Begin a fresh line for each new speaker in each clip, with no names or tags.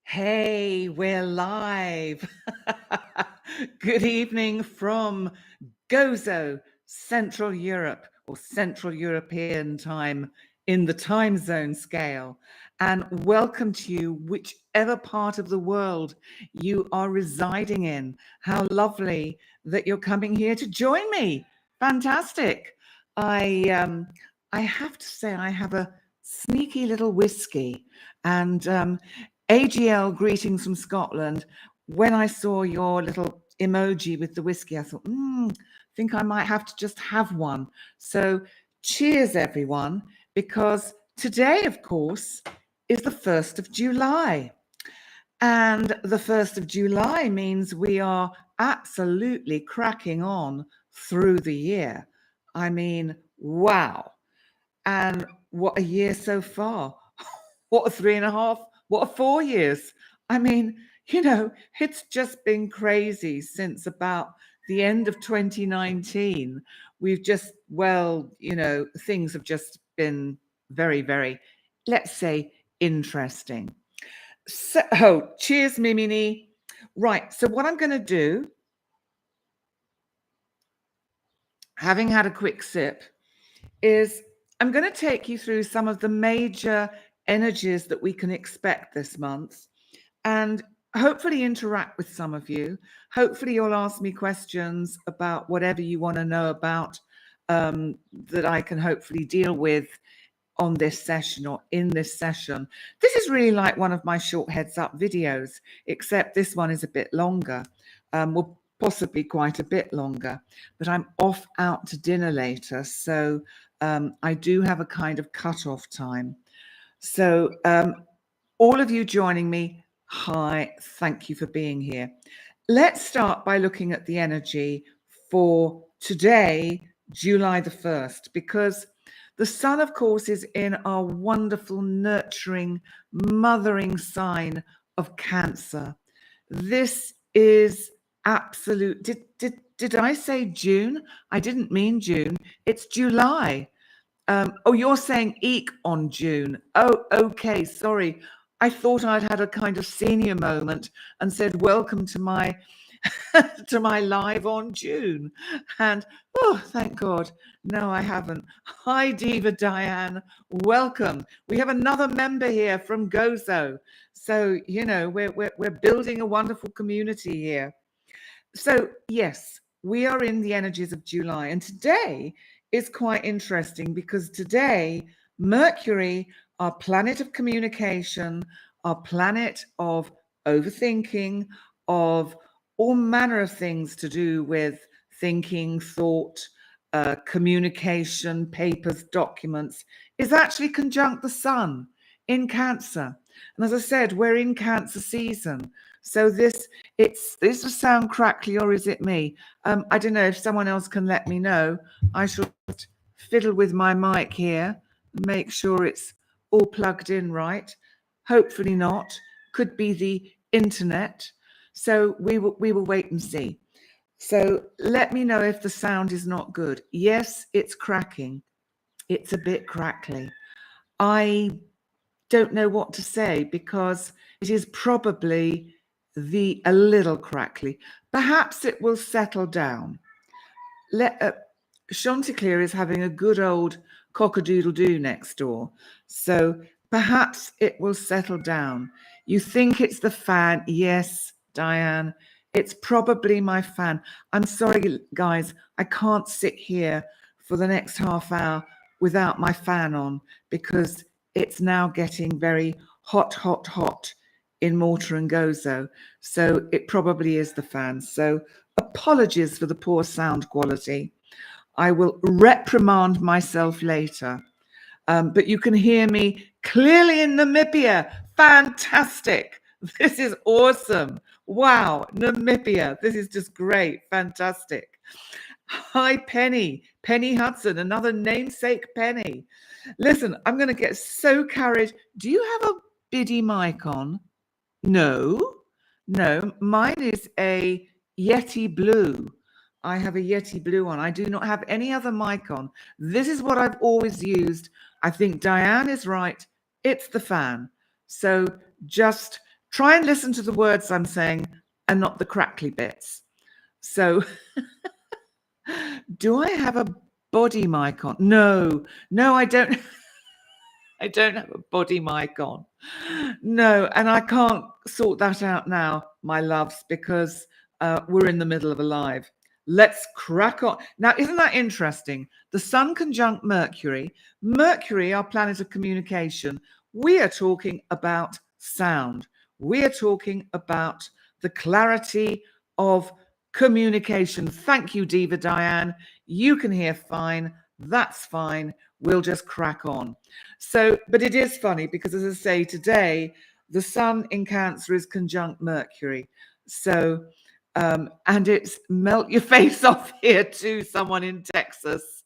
Hey, we're live. Good evening from Gozo, Central Europe, or Central European time in the time zone scale. And welcome to you, whichever part of the world you are residing in. How lovely that you're coming here to join me. Fantastic. I have to say I have a sneaky little whiskey, and AGL, greetings from Scotland. When I saw your little emoji with the whiskey, I thought, I think I might have to just have one. So cheers, everyone, because today, of course, is the 1st of July. And the 1st of July means we are absolutely cracking on through the year. I mean, wow. And what a year so far. What a 3.5, what a 4 years. I mean, it's just been crazy since about the end of 2019. We've just, things have just been very, very, let's say, interesting. So, cheers, Mimini. Right, so what I'm going to do, having had a quick sip, is I'm going to take you through some of the major energies that we can expect this month and hopefully interact with some of you. Hopefully you'll ask me questions about whatever you want to know about that I can hopefully deal with on this session or in this session. This is really like one of my short heads up videos, except this one is a bit longer. Well, possibly quite a bit longer, but I'm off out to dinner later. So I do have a kind of cut-off time. So all of you joining me, hi, thank you for being here. Let's start by looking at the energy for today, July the 1st, because the sun, of course, is in our wonderful, nurturing, mothering sign of Cancer. This is absolute. Did I say June? I didn't mean June. It's July. Oh, you're saying eek on June. Oh, okay. Sorry. I thought I'd had a kind of senior moment and said, welcome to my to my live on June. And oh, thank God. No, I haven't. Hi, Diva Diane. Welcome. We have another member here from Gozo. So, we're building a wonderful community here. So, yes, we are in the energies of July. And today is quite interesting because today, Mercury, our planet of communication, our planet of overthinking, of all manner of things to do with thinking, thought, communication, papers, documents, is actually conjunct the sun in Cancer. And as I said, we're in Cancer season. So this will sound crackly, or is it me? I don't know if someone else can let me know. I shall fiddle with my mic here and make sure it's all plugged in right. Hopefully not. Could be the internet. So we will wait and see. So let me know if the sound is not good. Yes, it's cracking. It's a bit crackly. I don't know what to say because it is probably a little crackly. Perhaps it will settle down. Chanticleer is having a good old cock-a-doodle-doo next door. So perhaps it will settle down. You think it's the fan? Yes, Diane. It's probably my fan. I'm sorry, guys. I can't sit here for the next half hour without my fan on because it's now getting very hot, hot, hot in Mortar and Gozo. So it probably is the fan. So apologies for the poor sound quality. I will reprimand myself later. But you can hear me clearly in Namibia. Fantastic. This is awesome. Wow, Namibia. This is just great. Fantastic. Hi, Penny. Penny Hudson, another namesake Penny. Listen, I'm going to get so carried. Do you have a biddy mic on? No, mine is a Yeti Blue. I have a Yeti Blue on. I do not have any other mic on. This is what I've always used. I think Diane is right. It's the fan. So just try and listen to the words I'm saying and not the crackly bits. So do I have a body mic on? No, I don't. I don't have a body mic on. No, and I can't sort that out now, my loves, because we're in the middle of a live. Let's crack on. Now, isn't that interesting? The Sun conjunct Mercury. Mercury, our planet of communication. We are talking about sound. We are talking about the clarity of communication. Thank you, Diva Diane. You can hear fine. That's fine. We'll just crack on. So, but it is funny because, as I say, today the Sun in Cancer is conjunct Mercury. So, and it's melt your face off here too, someone in Texas.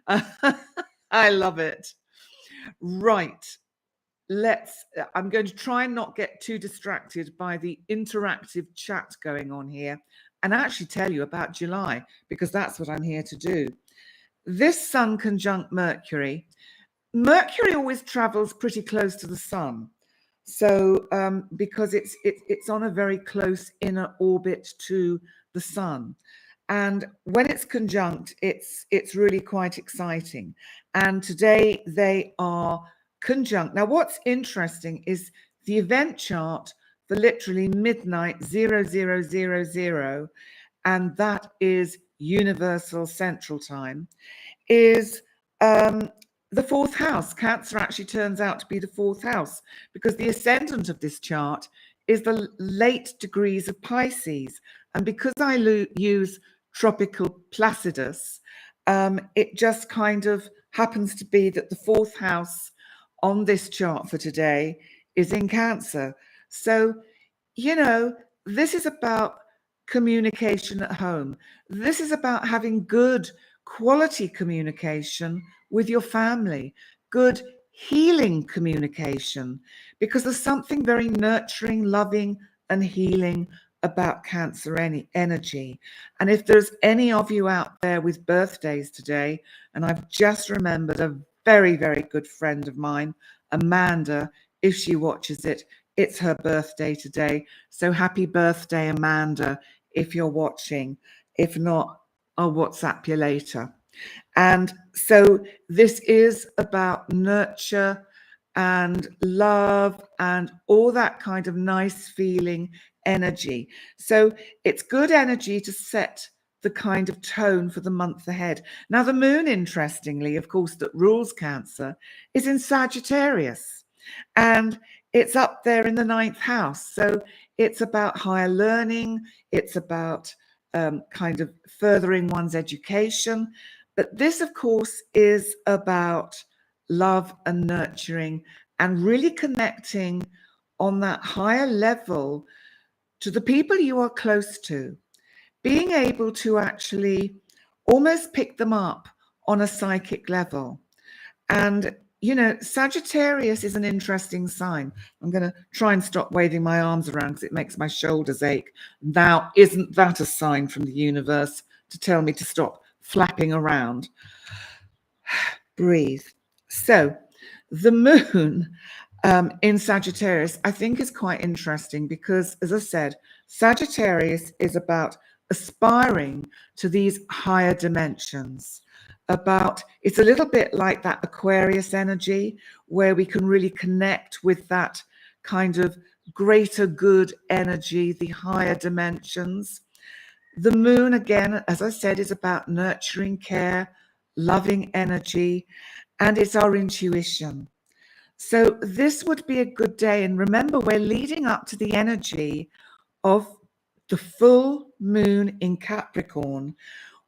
I love it. Right. I'm going to try and not get too distracted by the interactive chat going on here and actually tell you about July, because that's what I'm here to do. This Sun conjunct Mercury always travels pretty close to the Sun. So because it's on a very close inner orbit to the Sun. And when it's conjunct, it's really quite exciting. And today they are conjunct. Now, what's interesting is the event chart for literally midnight 0000, and that is Universal Central Time, is the fourth house. Cancer actually turns out to be the fourth house because the ascendant of this chart is the late degrees of Pisces. And because I use tropical Placidus, it just kind of happens to be that the fourth house on this chart for today is in Cancer. So, you know, this is about communication at home. This is about having good quality communication with your family, good healing communication, because there's something very nurturing, loving, and healing about Cancer energy. And if there's any of you out there with birthdays today, and I've just remembered a very, very good friend of mine, Amanda, if she watches it, it's her birthday today. So happy birthday, Amanda, if you're watching. If not, I'll WhatsApp you later. And so this is about nurture and love and all that kind of nice feeling energy. So it's good energy to set the kind of tone for the month ahead. Now, the moon, interestingly, of course, that rules Cancer, is in Sagittarius. And it's up there in the 9th house. So it's about higher learning. It's about kind of furthering one's education. But this, of course, is about love and nurturing and really connecting on that higher level to the people you are close to, being able to actually almost pick them up on a psychic level. And, you know, Sagittarius is an interesting sign. I'm going to try and stop waving my arms around because it makes my shoulders ache. Now, isn't that a sign from the universe to tell me to stop flapping around? Breathe. So the moon in Sagittarius, I think, is quite interesting because, as I said, Sagittarius is about aspiring to these higher dimensions. It's a little bit like that Aquarius energy where we can really connect with that kind of greater good energy, the higher dimensions. The moon, again, as I said, is about nurturing care, loving energy, and it's our intuition. So this would be a good day. And remember, we're leading up to the energy of the full moon in Capricorn,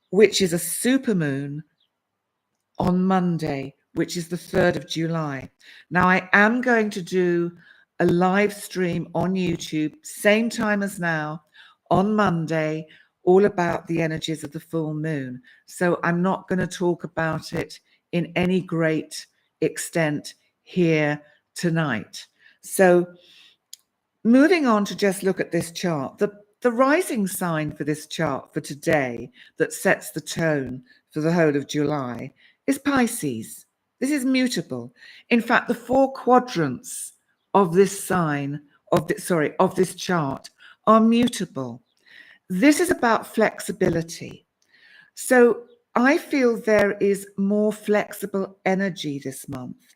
which is a supermoon on Monday, which is the 3rd of July. Now, I am going to do a live stream on YouTube, same time as now, on Monday, all about the energies of the full moon. So I'm not going to talk about it in any great extent here tonight. So moving on to just look at this chart, the rising sign for this chart for today that sets the tone for the whole of July is Pisces. This is mutable. In fact, the 4 quadrants of this sign of this chart are mutable. This is about flexibility. So I feel there is more flexible energy this month,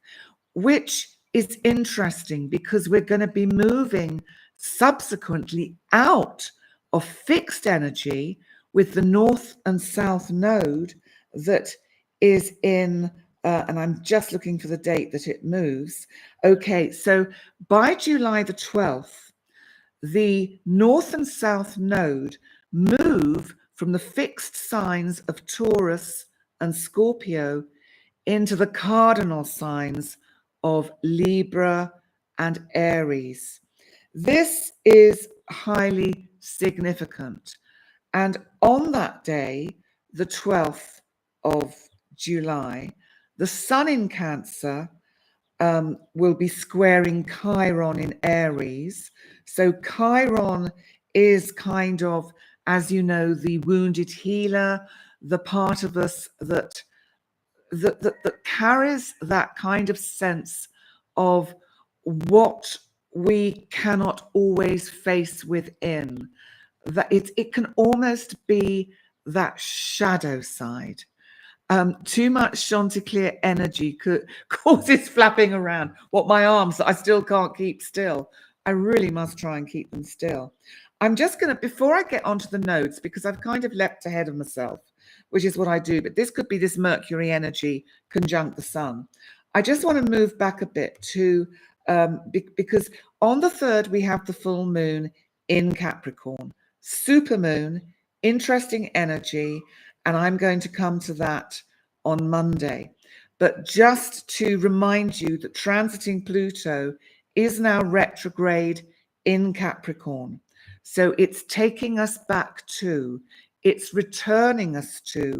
which is interesting because we're going to be moving subsequently out of fixed energy with the North and South node that is in, and I'm just looking for the date that it moves. Okay, so by July the 12th, the North and South node move from the fixed signs of Taurus and Scorpio into the cardinal signs of Libra and Aries. This is highly significant. And on that day, the 12th of July, the Sun in Cancer will be squaring Chiron in Aries. So Chiron is kind of, as you know, the wounded healer, the part of us that carries that kind of sense of what we cannot always face within. That it can almost be that shadow side. Too much Chanticleer energy causes flapping around. What my arms, I still can't keep still. I really must try and keep them still. I'm just going to, before I get onto the nodes, because I've kind of leapt ahead of myself, which is what I do, but this could be this Mercury energy conjunct the Sun. I just want to move back a bit to, because on the 3rd, we have the full moon in Capricorn. Super moon, interesting energy, and I'm going to come to that on Monday. But just to remind you that transiting Pluto is now retrograde in Capricorn. So it's taking us back to, it's returning us to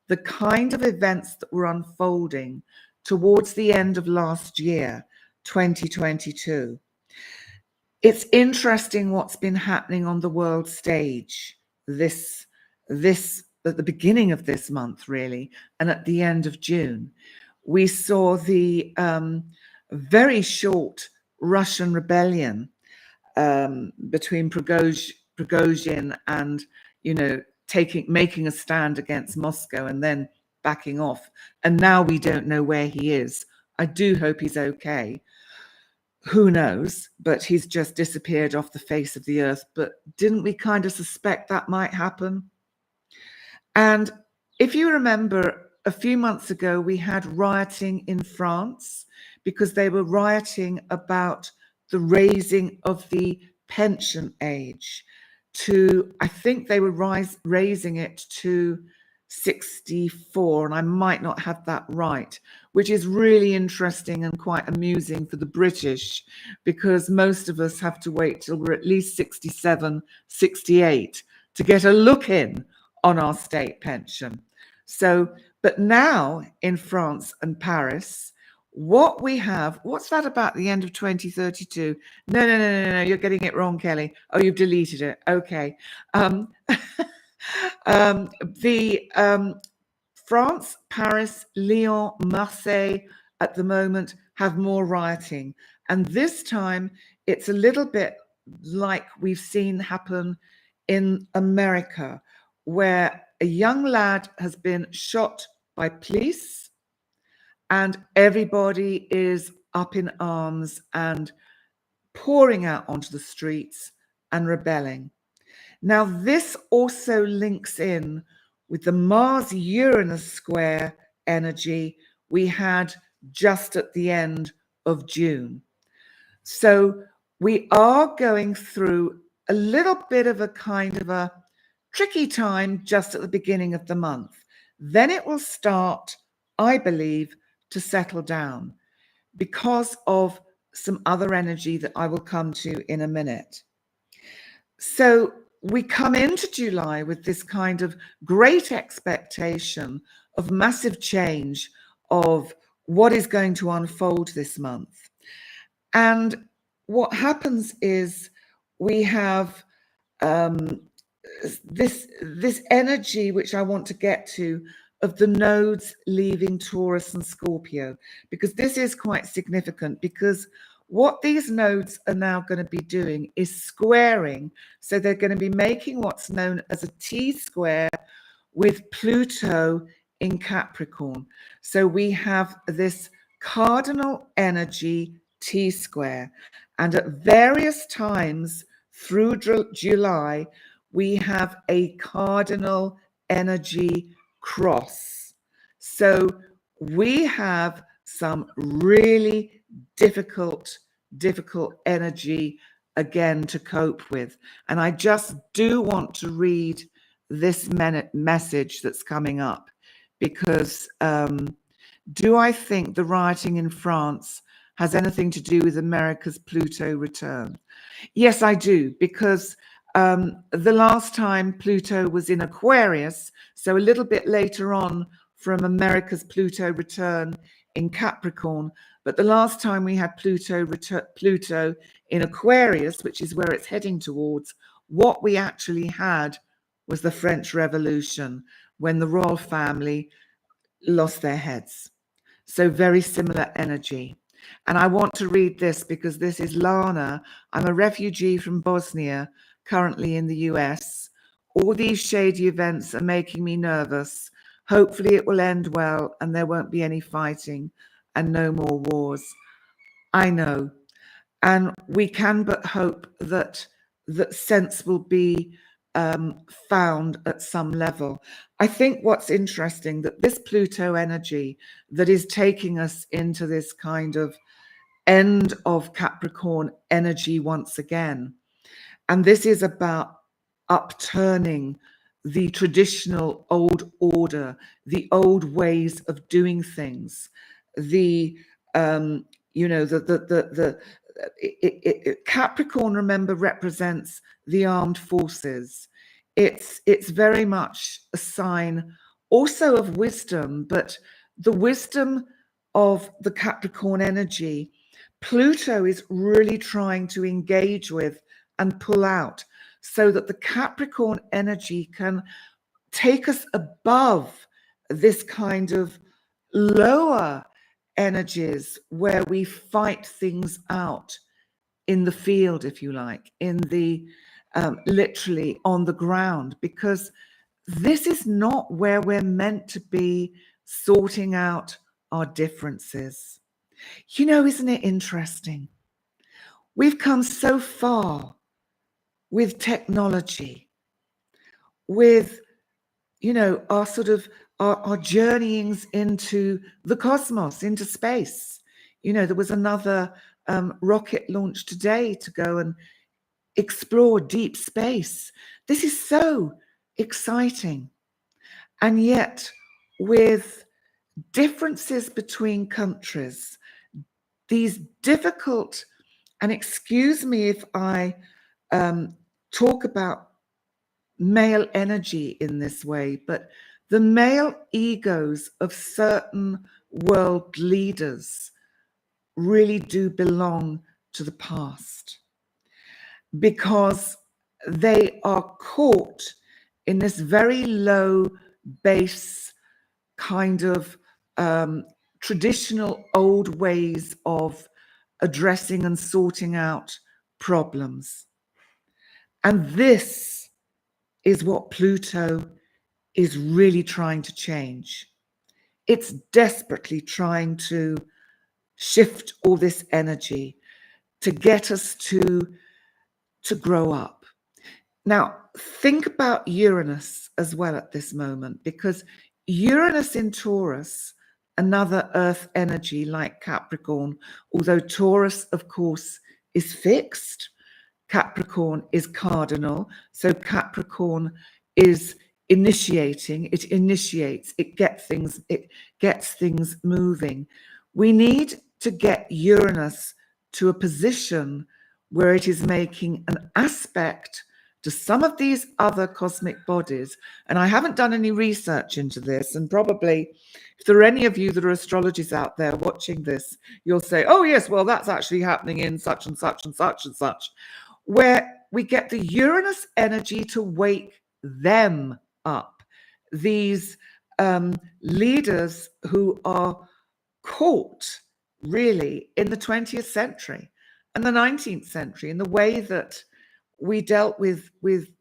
the kind of events that were unfolding towards the end of last year, 2022. It's interesting what's been happening on the world stage this at the beginning of this month, really, and at the end of June. We saw the very short Russian rebellion between Prigozhin and, making a stand against Moscow and then backing off. And now we don't know where he is. I do hope he's okay. Who knows? But he's just disappeared off the face of the earth. But didn't we kind of suspect that might happen? And if you remember, a few months ago, we had rioting in France because they were rioting about the raising of the pension age to, I think they were raising it to 64, and I might not have that right, which is really interesting and quite amusing for the British, because most of us have to wait till we're at least 67, 68 to get a look in on our state pension. So, but now in France and Paris, what we have, what's that about the end of 2032? No, you're getting it wrong, Kelly. Oh, you've deleted it. Okay. France, Paris, Lyon, Marseille at the moment have more rioting. And this time it's a little bit like we've seen happen in America, where a young lad has been shot by police and everybody is up in arms and pouring out onto the streets and rebelling. Now, this also links in with the Mars-Uranus square energy we had just at the end of June. So we are going through a little bit of a kind of a tricky time just at the beginning of the month. Then it will start, I believe, to settle down because of some other energy that I will come to in a minute. So we come into July with this kind of great expectation of massive change of what is going to unfold this month. And what happens is we have this energy, which I want to get to, of the nodes leaving Taurus and Scorpio, because this is quite significant, because What these nodes are now going to be doing is squaring. So they're going to be making what's known as a T-square with Pluto in Capricorn. So we have this cardinal energy T-square. And at various times through July, we have a cardinal energy cross. So we have some really difficult energy again to cope with. And I just do want to read this message that's coming up, because do I think the rioting in France has anything to do with America's Pluto return? Yes, I do, because the last time Pluto was in Aquarius, so a little bit later on from America's Pluto return in Capricorn, but the last time we had Pluto in Aquarius, which is where it's heading towards, what we actually had was the French Revolution, when the royal family lost their heads. So very similar energy. And I want to read this because this is Lana. I'm a refugee from Bosnia, currently in the US. All these shady events are making me nervous. Hopefully it will end well and there won't be any fighting and no more wars. I know. And we can but hope that sense will be found at some level. I think what's interesting, that this Pluto energy that is taking us into this kind of end of Capricorn energy once again, and this is about upturning the traditional old order, the old ways of doing things, the Capricorn, remember, represents the armed forces. It's very much a sign also of wisdom, but the wisdom of the Capricorn energy, Pluto is really trying to engage with and pull out, so that the Capricorn energy can take us above this kind of lower energies where we fight things out in the field, if you like, in the literally on the ground, because this is not where we're meant to be sorting out our differences. You know, isn't it interesting? We've come so far with technology, with, you know, our sort of our journeyings into the cosmos, into space. You know, there was another rocket launched today to go and explore deep space. This is so exciting. And yet, with differences between countries, these difficult, and excuse me if I talk about male energy in this way, but the male egos of certain world leaders really do belong to the past, because they are caught in this very low base kind of traditional old ways of addressing and sorting out problems. And this is what Pluto is really trying to change. It's desperately trying to shift all this energy to get us to grow up. Now, think about Uranus as well at this moment, because Uranus in Taurus, another earth energy like Capricorn, although Taurus, of course, is fixed, Capricorn is cardinal. So Capricorn is initiating, it initiates, it gets things moving. We need to get Uranus to a position where it is making an aspect to some of these other cosmic bodies. And I haven't done any research into this, and probably if there are any of you that are astrologers out there watching this, you'll say, oh yes, well, that's actually happening in such and such and such and such, where we get the Uranus energy to wake them up. These leaders who are caught really in the 20th century. and the 19th century and the way that we dealt with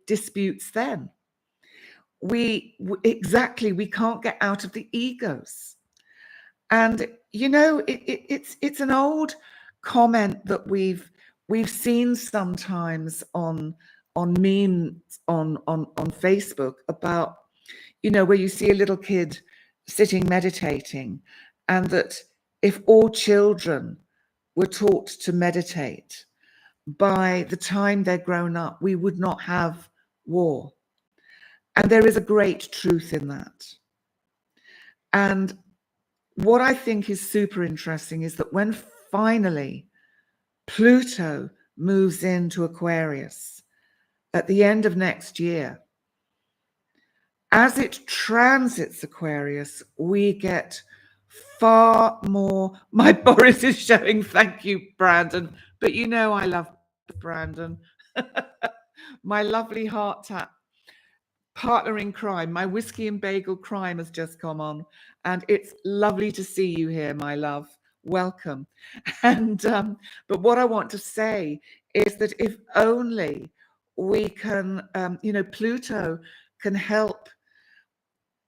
disputes then. We can't get out of the egos. And it's an old comment that we've seen sometimes on memes on Facebook about, where you see a little kid sitting meditating, and that if all children were taught to meditate, by the time they're grown up, we would not have war. And there is a great truth in that. And what I think is super interesting is that when finally Pluto moves into Aquarius at the end of next year, as it transits Aquarius, we get far more. My Boris is showing, thank you, Brandon. But I love Brandon. My lovely heart tap partner in crime, my whiskey and bagel crime has just come on, and it's lovely to see you here, my love. Welcome. And but what I want to say is that if only we can, Pluto can help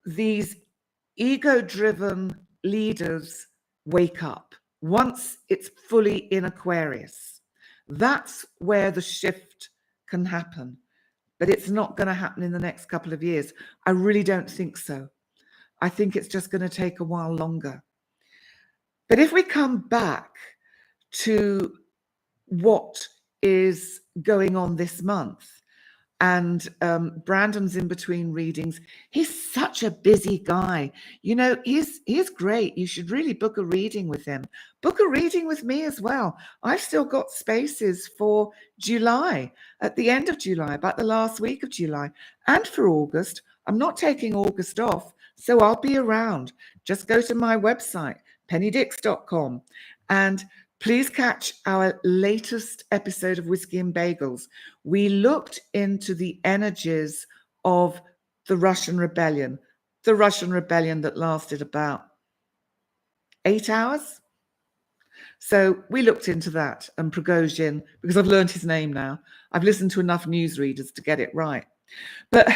these ego-driven leaders wake up once it's fully in Aquarius. That's where the shift can happen. But it's not going to happen in the next couple of years. I really don't think so. I think it's just going to take a while longer. But if we come back to what is going on this month, and Brandon's in between readings. He's such a busy guy. He's great. You should really book a reading with him. Book a reading with me as well. I've still got spaces for July, at the end of July, about the last week of July, and for August. I'm not taking August off, so I'll be around. Just go to my website, pennydix.com, and please catch our latest episode of Whiskey and Bagels. We looked into the energies of the Russian rebellion that lasted about 8 hours. So we looked into that, and Prigozhin, because I've learned his name now. I've listened to enough newsreaders to get it right. But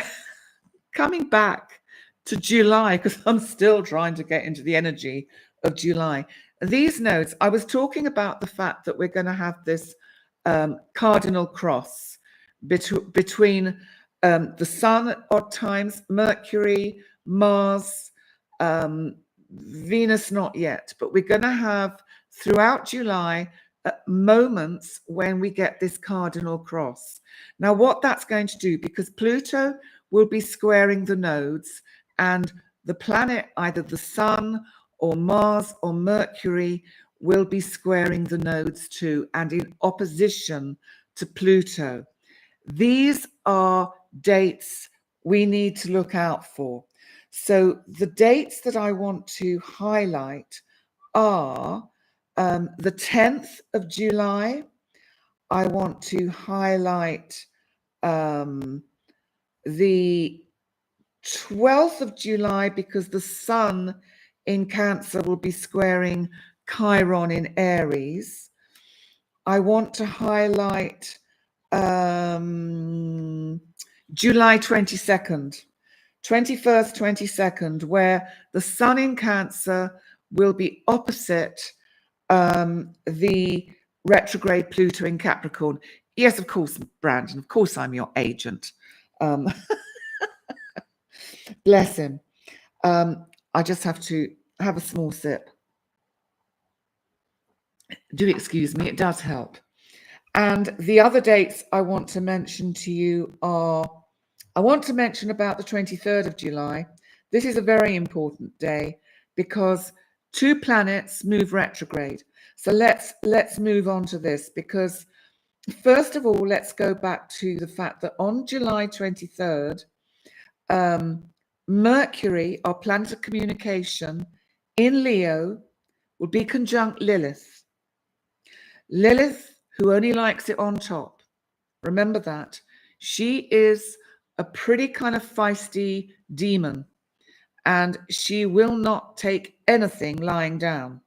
coming back to July, because I'm still trying to get into the energy of July. These nodes, I was talking about the fact that we're going to have this cardinal cross between the sun at odd times, Mercury, Mars, Venus not yet, but we're going to have throughout July moments when we get this cardinal cross. Now, what that's going to do, because Pluto will be squaring the nodes, and the planet, either the sun or Mars or Mercury, will be squaring the nodes too, and in opposition to Pluto. These are dates we need to look out for. So the dates that I want to highlight are the 10th of July. I want to highlight the 12th of July, because the sun in Cancer will be squaring Chiron in Aries. I want to highlight July 22nd, 21st, 22nd, where the sun in Cancer will be opposite the retrograde Pluto in Capricorn. Yes, of course, Brandon, of course I'm your agent. Bless him. I just have to have a small sip. Do excuse me, it does help. And the other dates I want to mention to you are, I want to mention about the 23rd of July. This is a very important day because two planets move retrograde. So let's move on to this, because first of all, let's go back to the fact that on July 23rd, Mercury, our planet of communication, in Leo, will be conjunct Lilith. Lilith, who only likes it on top. Remember that. She is a pretty kind of feisty demon, and she will not take anything lying down.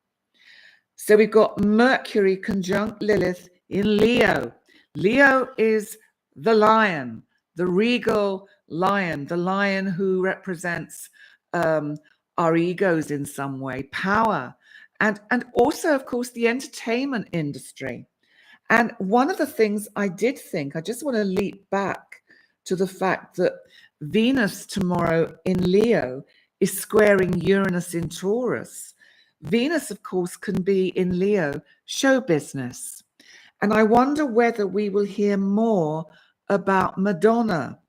So we've got Mercury conjunct Lilith in Leo. Leo is the lion, the regal lion, the lion who represents our egos in some way, power, and also, of course, the entertainment industry. And one of the things I did think, I just want to leap back to the fact that Venus tomorrow in Leo is squaring Uranus in Taurus. Venus, of course, can be in Leo, show business. And I wonder whether we will hear more about Madonna,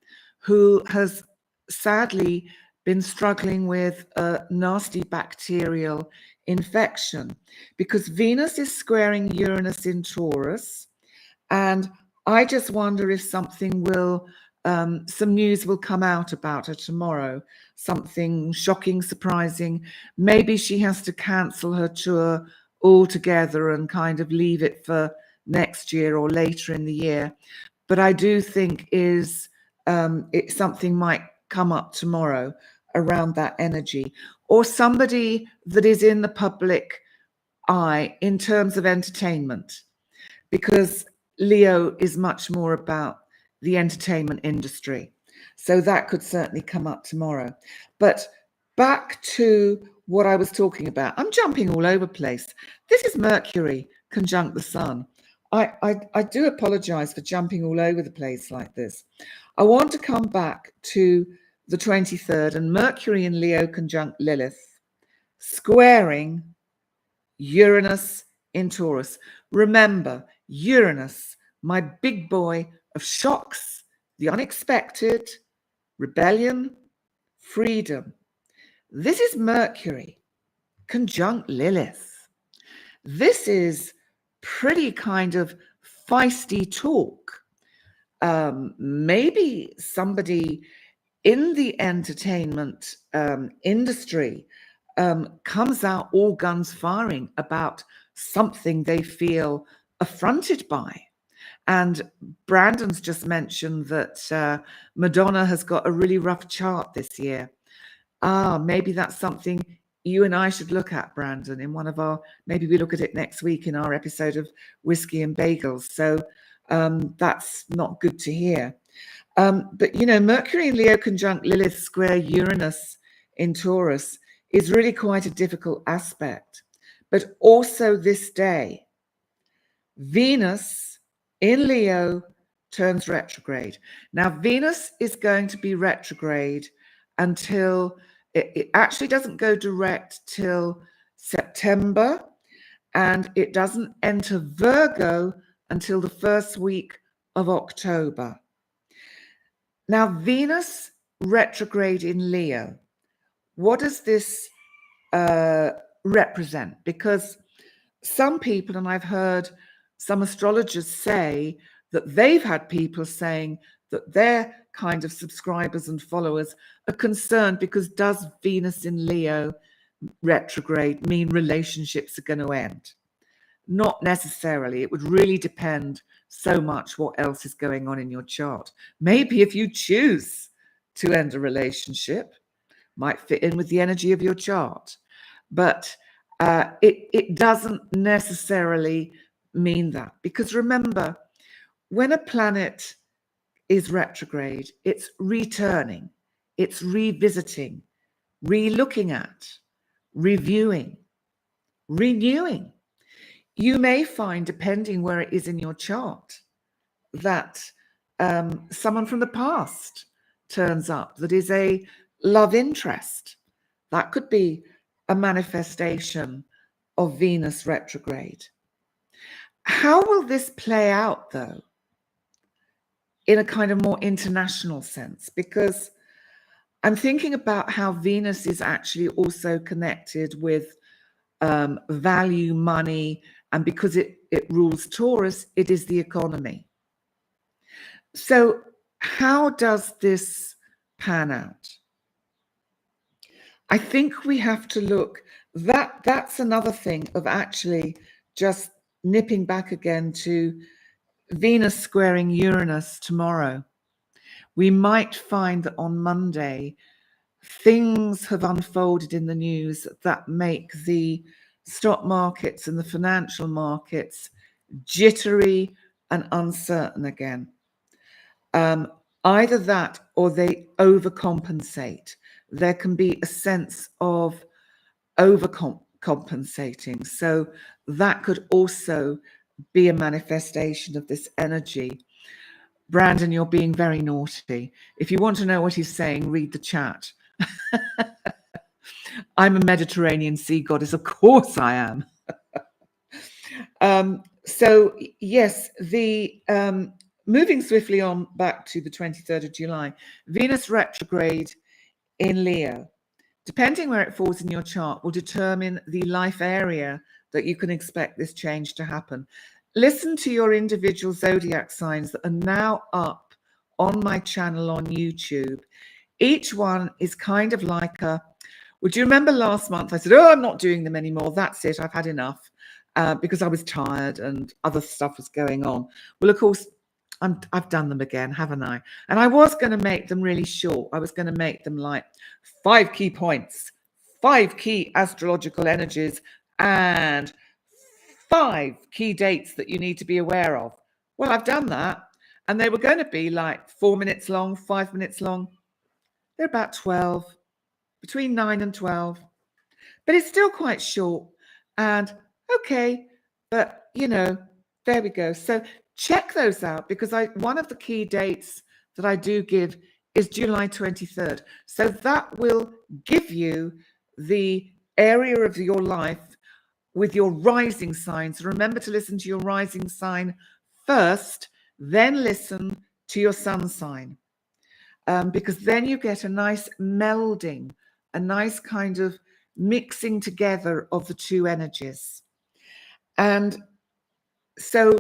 who has sadly been struggling with a nasty bacterial infection, because Venus is squaring Uranus in Taurus. And I just wonder if something will, some news will come out about her tomorrow, something shocking, surprising. Maybe she has to cancel her tour altogether and kind of leave it for next year or later in the year. But I do think something might come up tomorrow around that energy, or somebody that is in the public eye in terms of entertainment, because Leo is much more about the entertainment industry. So that could certainly come up tomorrow. But back to what I was talking about. I'm jumping all over the place. This is Mercury conjunct the Sun. I do apologize for jumping all over the place like this. I want to come back to the 23rd and Mercury in Leo conjunct Lilith, squaring Uranus in Taurus. Remember, Uranus, my big boy of shocks, the unexpected, rebellion, freedom. This is Mercury conjunct Lilith. This is pretty kind of feisty talk. Maybe somebody in the entertainment industry comes out all guns firing about something they feel affronted by. And Brandon's just mentioned that Madonna has got a really rough chart this year. Maybe that's something you and I should look at, Brandon, in one of our, maybe we look at it next week in our episode of Whiskey and Bagels. So that's not good to hear. But, you know, Mercury in Leo conjunct Lilith square Uranus in Taurus is really quite a difficult aspect. But also this day, Venus in Leo turns retrograde. Now, Venus is going to be retrograde until it actually doesn't go direct till September, and it doesn't enter Virgo until the first week of October. Now, Venus retrograde in Leo, what does this represent? Because some people, and I've heard some astrologers say that they've had people saying that their kind of subscribers and followers are concerned because does Venus in Leo retrograde mean relationships are going to end? Not necessarily. It would really depend so much what else is going on in your chart. Maybe if you choose to end a relationship, might fit in with the energy of your chart. But it doesn't necessarily mean that. Because remember, when a planet is retrograde, it's returning, it's revisiting, re-looking at, reviewing, renewing. You may find, depending where it is in your chart, that someone from the past turns up that is a love interest. That could be a manifestation of Venus retrograde. How will this play out, though, in a kind of more international sense? Because I'm thinking about how Venus is actually also connected with value, money, and because it rules Taurus, it is the economy. So how does this pan out? I think we have to look, that's another thing of actually just nipping back again to Venus squaring Uranus tomorrow. We might find that on Monday, things have unfolded in the news that make the stock markets and the financial markets jittery and uncertain again. Either that or they overcompensate. There can be a sense of overcompensating. So that could also be a manifestation of this energy. Brandon, you're being very naughty. If you want to know what he's saying, read the chat. I'm a Mediterranean sea goddess. Of course I am. So yes, the moving swiftly on back to the 23rd of July, Venus retrograde in Leo, depending where it falls in your chart, will determine the life area that you can expect this change to happen. Listen to your individual zodiac signs that are now up on my channel on YouTube. Each one is kind of like a, would you remember last month I said, oh, I'm not doing them anymore. That's it. I've had enough. Because I was tired and other stuff was going on. Well, of course, I've done them again, haven't I? And I was going to make them really short. I was going to make them like 5 key points, 5 key astrological energies, and 5 key dates that you need to be aware of. Well, I've done that. And they were going to be like 4 minutes long, 5 minutes long. They're about 12, between 9 and 12. But it's still quite short. And okay, but you know, there we go. So check those out, because one of the key dates that I do give is July 23rd. So that will give you the area of your life with your rising signs. Remember to listen to your rising sign first, then listen to your sun sign, because then you get a nice melding, a nice kind of mixing together of the two energies. And so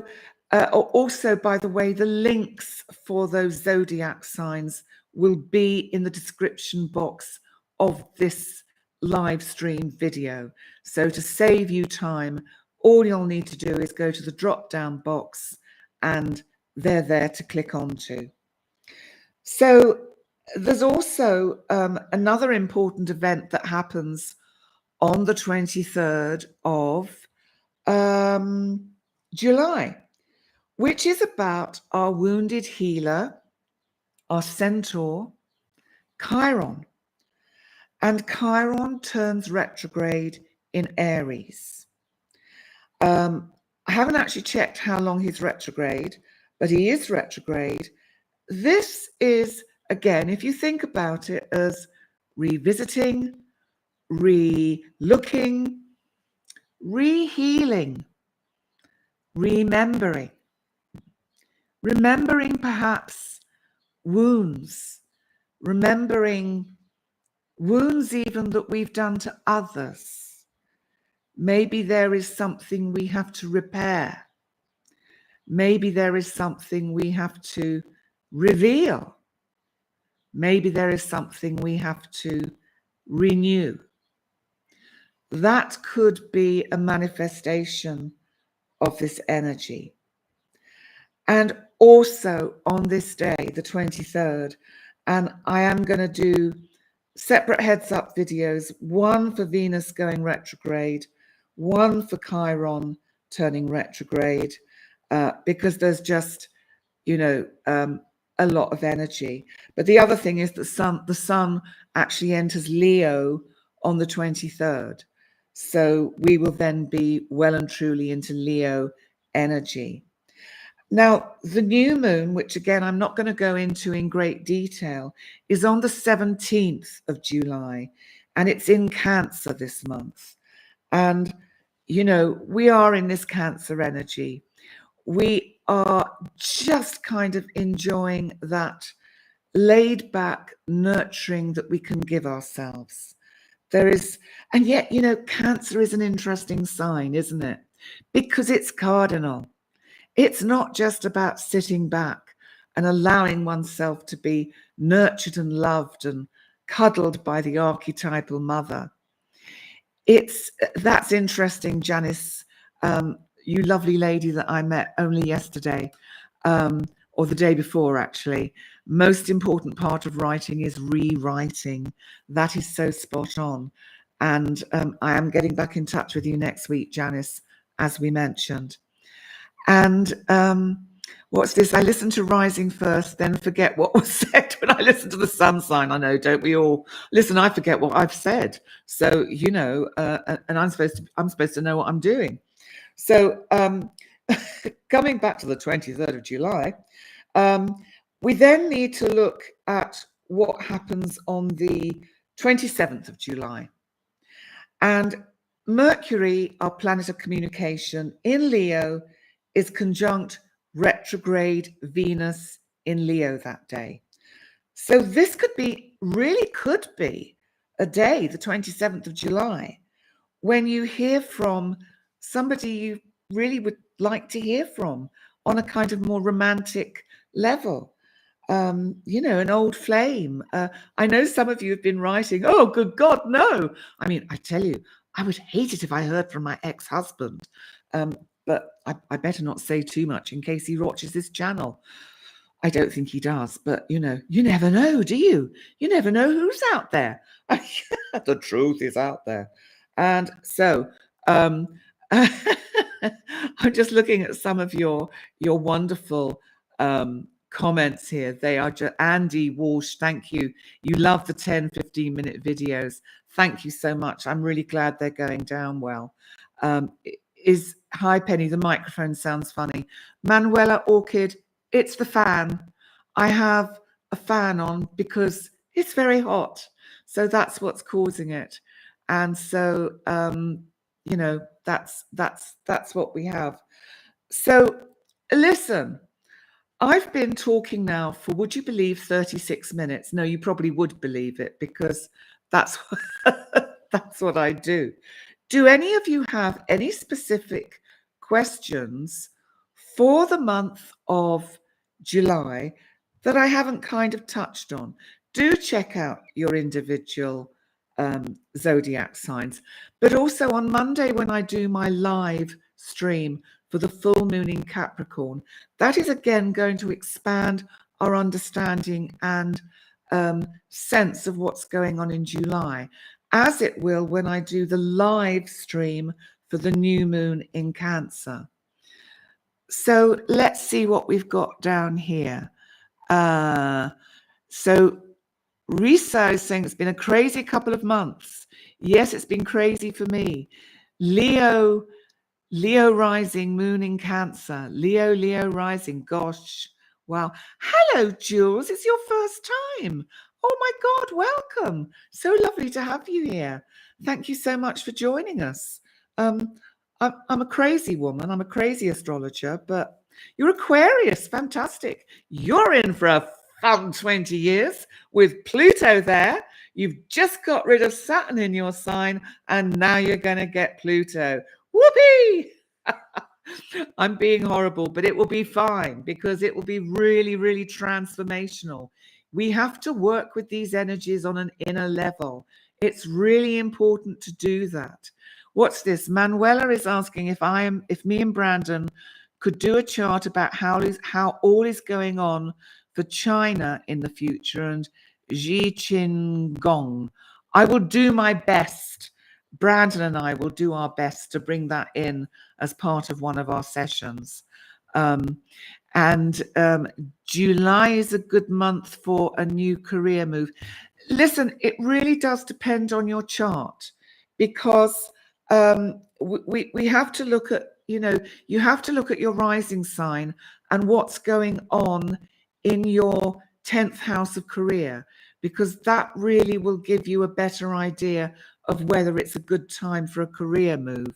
also, by the way, the links for those zodiac signs will be in the description box of this live stream video. So to save you time, all you'll need to do is go to the drop down box and they're there to click onto. So there's also another important event that happens on the 23rd of July, which is about our wounded healer, our centaur, Chiron. And Chiron turns retrograde in Aries. I haven't actually checked how long he's retrograde, but he is retrograde. This is, again, if you think about it as revisiting, re-looking, re-healing, remembering perhaps wounds, remembering wounds even that we've done to others. Maybe there is something we have to repair. Maybe there is something we have to reveal. Maybe there is something we have to renew. That could be a manifestation of this energy. And also on this day, the 23rd, and I am going to do separate heads up videos, one for Venus going retrograde, one for Chiron turning retrograde, because there's just, you know, a lot of energy. But the other thing is the sun actually enters Leo on the 23rd. So we will then be well and truly into Leo energy. Now, the new moon, which again, I'm not going to go into in great detail, is on the 17th of July, and it's in Cancer this month. And, you know, we are in this Cancer energy. We are just kind of enjoying that laid back nurturing that we can give ourselves. There is, and yet, you know, Cancer is an interesting sign, isn't it? Because it's cardinal. It's not just about sitting back and allowing oneself to be nurtured and loved and cuddled by the archetypal mother. That's interesting, Janice, you lovely lady that I met only yesterday, or the day before, actually. Most important part of writing is rewriting. That is so spot on. And I am getting back in touch with you next week, Janice, as we mentioned. And what's this? I listen to rising first, then forget what was said when I listen to the sun sign. I know, don't we all? Listen, I forget what I've said. So, and I'm supposed to know what I'm doing. So coming back to the 23rd of July, we then need to look at what happens on the 27th of July. And Mercury, our planet of communication in Leo, is conjunct retrograde Venus in Leo that day. So this could be a day, the 27th of July, when you hear from somebody you really would like to hear from on a kind of more romantic level. An old flame. I know some of you have been writing, oh, good God, no. I mean, I tell you, I would hate it if I heard from my ex-husband. But I better not say too much in case he watches this channel. I don't think he does, but you never know, do you? You never know who's out there. The truth is out there. And so I'm just looking at some of your wonderful comments here. They are just Andy Walsh, thank you. You love the 10-15 minute videos. Thank you so much. I'm really glad they're going down well. Hi Penny, the microphone sounds funny. Manuela Orchid, it's the fan. I have a fan on because it's very hot. So that's what's causing it. And so that's what we have. So listen, I've been talking now for, would you believe, 36 minutes? No, you probably would believe it because that's that's what I do. Do any of you have any specific questions for the month of July that I haven't kind of touched on? Do check out your individual zodiac signs. But also on Monday, when I do my live stream for the full moon in Capricorn, that is again going to expand our understanding and sense of what's going on in July, as it will when I do the live stream for the new moon in Cancer. So let's see what we've got down here. So Risa is saying it's been a crazy couple of months. Yes, it's been crazy for me. Leo rising, moon in Cancer. Leo rising. Gosh, wow. Hello, Jules. It's your first time. Oh my God, welcome. So lovely to have you here. Thank you so much for joining us. I'm a crazy woman. I'm a crazy astrologer, but you're Aquarius. Fantastic. You're in for a fun 20 years with Pluto there. You've just got rid of Saturn in your sign, and now you're going to get Pluto. Whoopee! I'm being horrible, but it will be fine because it will be really, really transformational. We have to work with these energies on an inner level. It's really important to do that. What's this? Manuela is asking if me and Brandon could do a chart about how all is going on for China in the future and Xi Jinping. I will do my best. Brandon and I will do our best to bring that in as part of one of our sessions. July is a good month for a new career move. Listen, it really does depend on your chart because we have to look at, you have to look at your rising sign and what's going on in your 10th house of career, because that really will give you a better idea of whether it's a good time for a career move.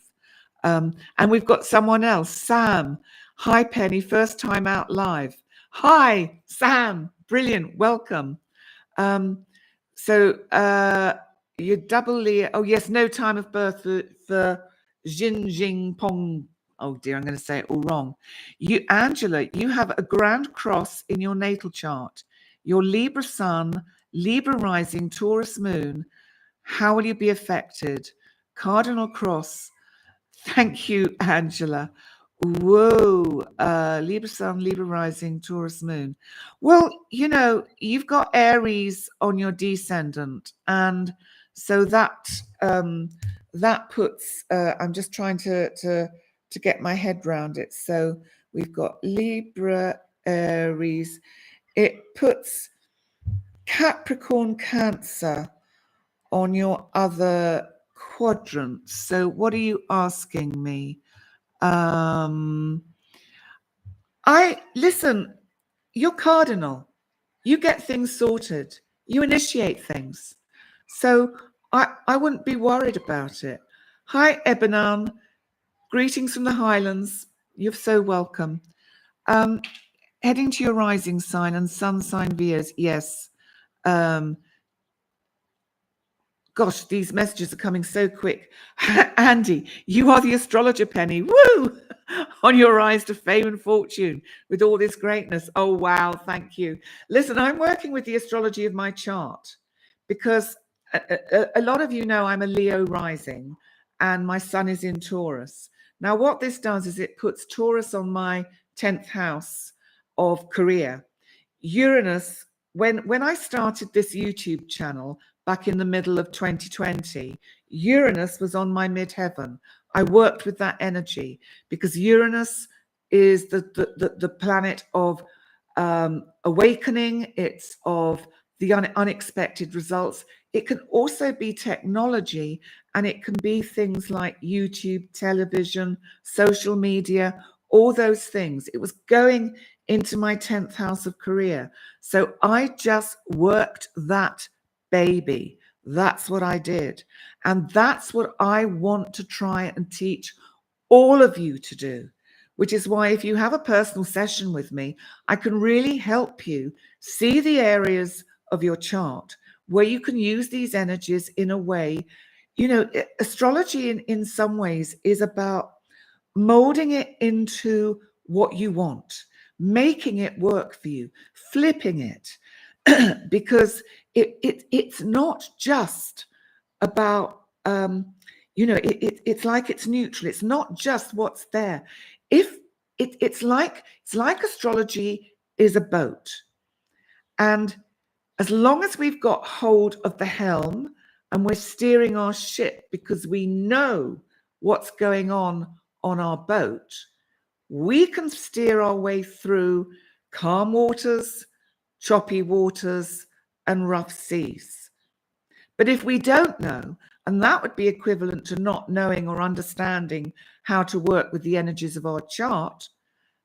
And we've got someone else, Sam. Hi, Penny, first time out live. Hi, Sam. Brilliant. Welcome. You're double Leo. Oh, yes, no time of birth for Jinping. Oh, dear, I'm going to say it all wrong. Angela, you have a grand cross in your natal chart. Your Libra sun, Libra rising, Taurus moon. How will you be affected? Cardinal cross. Thank you, Angela. Whoa, Libra sun, Libra rising, Taurus moon. Well, you've got Aries on your descendant, and so that puts. I'm just trying to get my head around it. So We've got Libra, Aries. It puts Capricorn, Cancer on your other quadrants. So what are you asking me? Listen, you're cardinal. You get things sorted. You initiate things. So I wouldn't be worried about it. Hi, Ebenan. Greetings from the Highlands. You're so welcome. Heading to your rising sign and sun sign viewers. Yes. Gosh, these messages are coming so quick. Andy, you are the astrologer, Penny. Woo! On your rise to fame and fortune with all this greatness. Oh, wow. Thank you. Listen, I'm working with the astrology of my chart because a lot of you know I'm a Leo rising and my sun is in Taurus. Now, what this does is it puts Taurus on my 10th house of career. Uranus, when I started this YouTube channel back in the middle of 2020, Uranus was on my midheaven. I worked with that energy because Uranus is the planet of awakening. It's of the unexpected results. It can also be technology, and it can be things like YouTube, television, social media, all those things. It was going into my 10th house of career. So I just worked that baby. That's what I did. And that's what I want to try and teach all of you to do, which is why if you have a personal session with me, I can really help you see the areas of your chart where you can use these energies in a way. You know, astrology in some ways is about molding it into what you want, making it work for you, flipping it, because it's not just about it's like it's neutral. It's not just what's there. It's like astrology is a boat, and as long as we've got hold of the helm and we're steering our ship because we know what's going on our boat, we can steer our way through calm waters, choppy waters, and rough seas. But if we don't know, and that would be equivalent to not knowing or understanding how to work with the energies of our chart,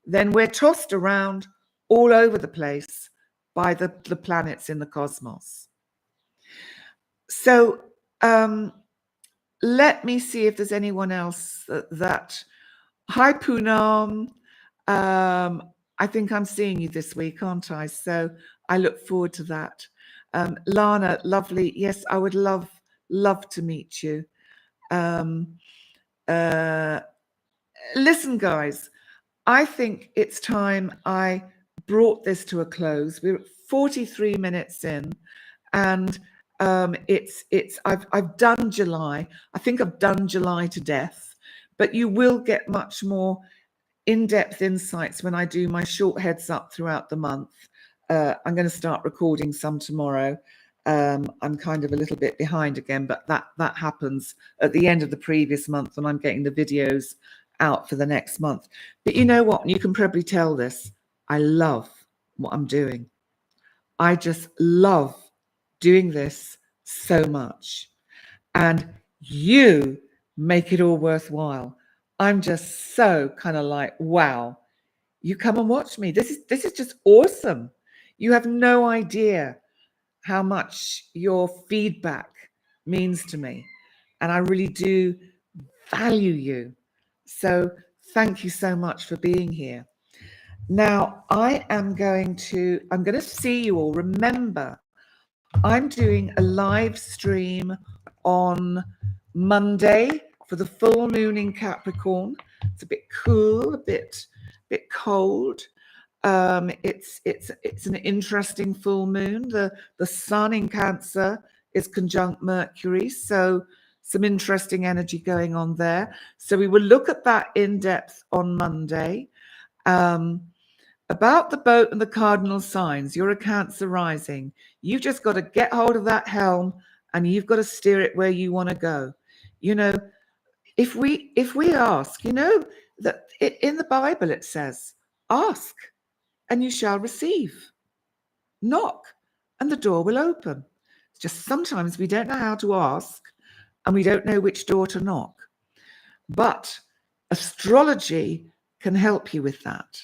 then we're tossed around all over the place by the planets in the cosmos. So let me see if there's anyone else that... Hi, Poonam. I think I'm seeing you this week, aren't I? So I look forward to that. Lana, lovely. Yes, I would love to meet you. Listen, guys, I think it's time I brought this to a close. We're 43 minutes in, and I've done July. I think I've done July to death, but you will get much more in-depth insights when I do my short heads up throughout the month. I'm going to start recording some tomorrow. I'm kind of a little bit behind again, but that happens at the end of the previous month when I'm getting the videos out for the next month. But you know what? You can probably tell this. I love what I'm doing. I just love doing this so much. And you make it all worthwhile. I'm just so kind of like, wow, you come and watch me. This is just awesome. You have no idea how much your feedback means to me. And I really do value you. So thank you so much for being here. Now, I'm going to see you all. Remember, I'm doing a live stream on Monday for the full moon in Capricorn. It's a bit cool, a bit cold. It's an interesting full moon. The sun in Cancer is conjunct Mercury, so some interesting energy going on there. So we will look at that in depth on Monday. About the boat and the cardinal signs, you're a Cancer rising. You've just got to get hold of that helm and you've got to steer it where you want to go. You know, if we ask, you know, that in the Bible it says, ask and you shall receive. Knock and the door will open. It's just sometimes we don't know how to ask and we don't know which door to knock. But astrology can help you with that.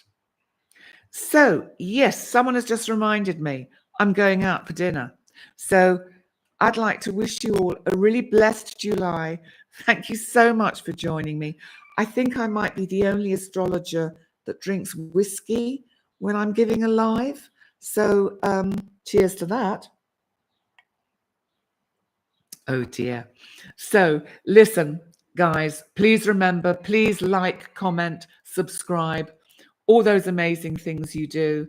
So, yes, someone has just reminded me I'm going out for dinner. So I'd like to wish you all a really blessed July. Thank you so much for joining me. I think I might be the only astrologer that drinks whiskey when I'm giving a live. So cheers to that. Oh dear. So listen, guys, please remember, please like, comment, subscribe, all those amazing things you do,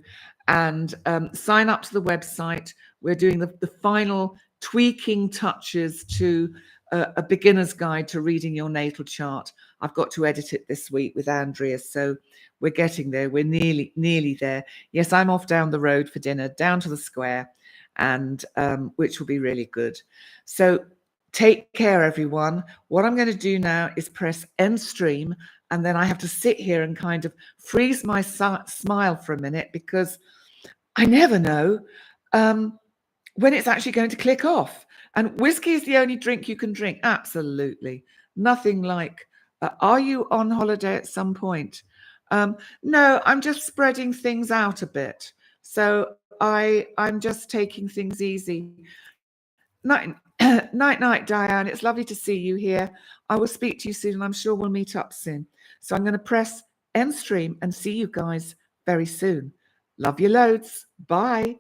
and sign up to the website. We're doing the final tweaking touches to a beginner's guide to reading your natal chart. I've got to edit it this week with Andrea, so we're getting there. We're nearly there. Yes, I'm off down the road for dinner, down to the square, and which will be really good. So take care, everyone. What I'm going to do now is press end stream, and then I have to sit here and kind of freeze my smile for a minute because I never know when it's actually going to click off. And whiskey is the only drink you can drink. Absolutely. Nothing like, are you on holiday at some point? No, I'm just spreading things out a bit. So I'm just taking things easy. Night, night, Diane. It's lovely to see you here. I will speak to you soon, and I'm sure we'll meet up soon. So I'm going to press end stream and see you guys very soon. Love you loads. Bye.